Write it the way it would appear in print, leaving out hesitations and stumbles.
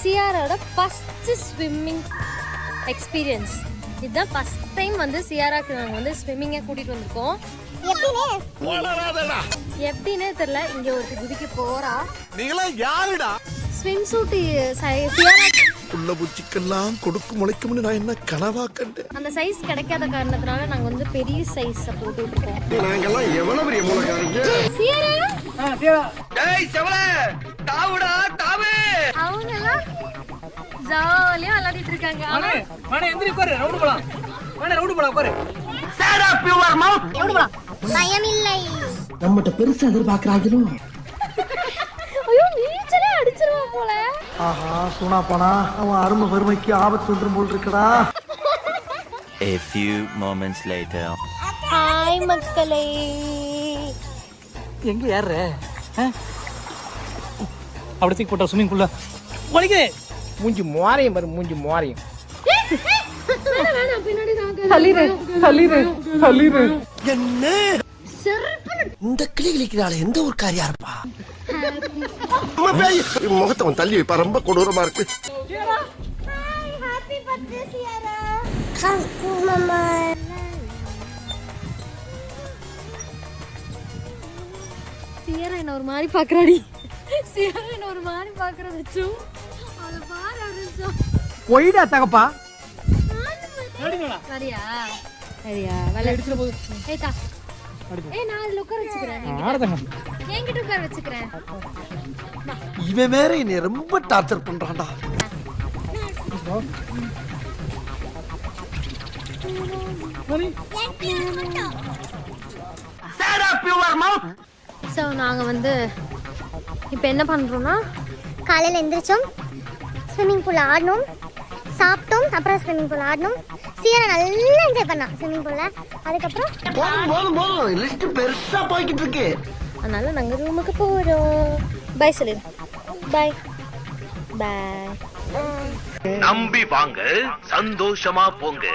சியாரோட first swimming experience. இதுதான் first time வந்து சியாராக்கு நாங்கள் வந்து ஸ்விம்மிங்கை கூட்டிகிட்டு வந்திருக்கோம். எப்படின்னே தெரியல. இங்கே ஒரு குதிக்க போகிறா. ஸ்விம் சூட் சியாரா புள்ள பூச்சிக்கெல்லாம் கொடுக்கும் முளைக்கும்னு நான் என்ன கனவா கண்டேன். அந்த சைஸ் கிடைக்காத காரணத்தினால நாங்கள் வந்து பெரிய சைஸ் போட்டு இருக்கோம். நாங்கெல்லாம் எவ்வளவு பெரிய மூலக்காரங்க. அவங்க எல்லாம் ஜாலியா விளையாடிட்டு இருக்காங்க. பயமில்லை. நம்மகிட்ட பெருசா எதிர்பார்க்கறாங்களோ. ஐயோ நீச்சலே அடிச்சிருவா போல. ஆஹா சோனா போனா அவன் அருமை வறுமைக்கு ஆபத்து வந்துரும் போல் இருக்கடா. A few moments later. Hi மக்களே. எங்க யாரு அப்படி தூக்கி போட்டா ஸ்விமிங் பூல்ல வலிக்குது. மூஞ்சி மோரையும் பாரு, மூஞ்சி மோரையும். என்ன இந்த கிளி கிளிக்கிறாள் எந்த ஒரு காரியா இருப்பா. முகத்தவன் தள்ளி வைப்பா, ரொம்ப கொடூரமா இருக்கு. சியாரா என்ன ஒரு மாதிரி பாக்குறாடி. சியாரா என்ன ஒரு மாதிரி பாக்குறது. அத பாரு அரிச்சா. ஒய்டா தகப்பா. சரியா சரியா வலை அடிச்சுற போது. ஏய்டா நான் அதுல உட்கார வச்சுக்கிறேன். என்கிட்ட உட்கார வச்சுக்கிறேன். இவன் வேற என்னை ரொம்ப டார்ச்சர் பண்றான்டா. ஸோ நாங்கள் வந்து இப்போ என்ன பண்ணுறோம்னா, காலையில் எந்திரிச்சோம், ஸ்விம்மிங் பூல் ஆடணும், சாப்பிட்டோம், அப்புறம் ஸ்விம்மிங் பூல் ஆடணும். சியாரா நல்லா என்ஜாய் பண்ணா ஸ்விம்மிங் பூலில். அதுக்கப்புறம் போதும் லிஸ்ட் பெருசா போய்கிட்டு இருக்கு. அதனால நாங்கள் ரூமுக்கு போகிறோம். பாய் சொல்லிடு. பாய் பாய். நம்பி வாங்க, சந்தோஷமா போங்க.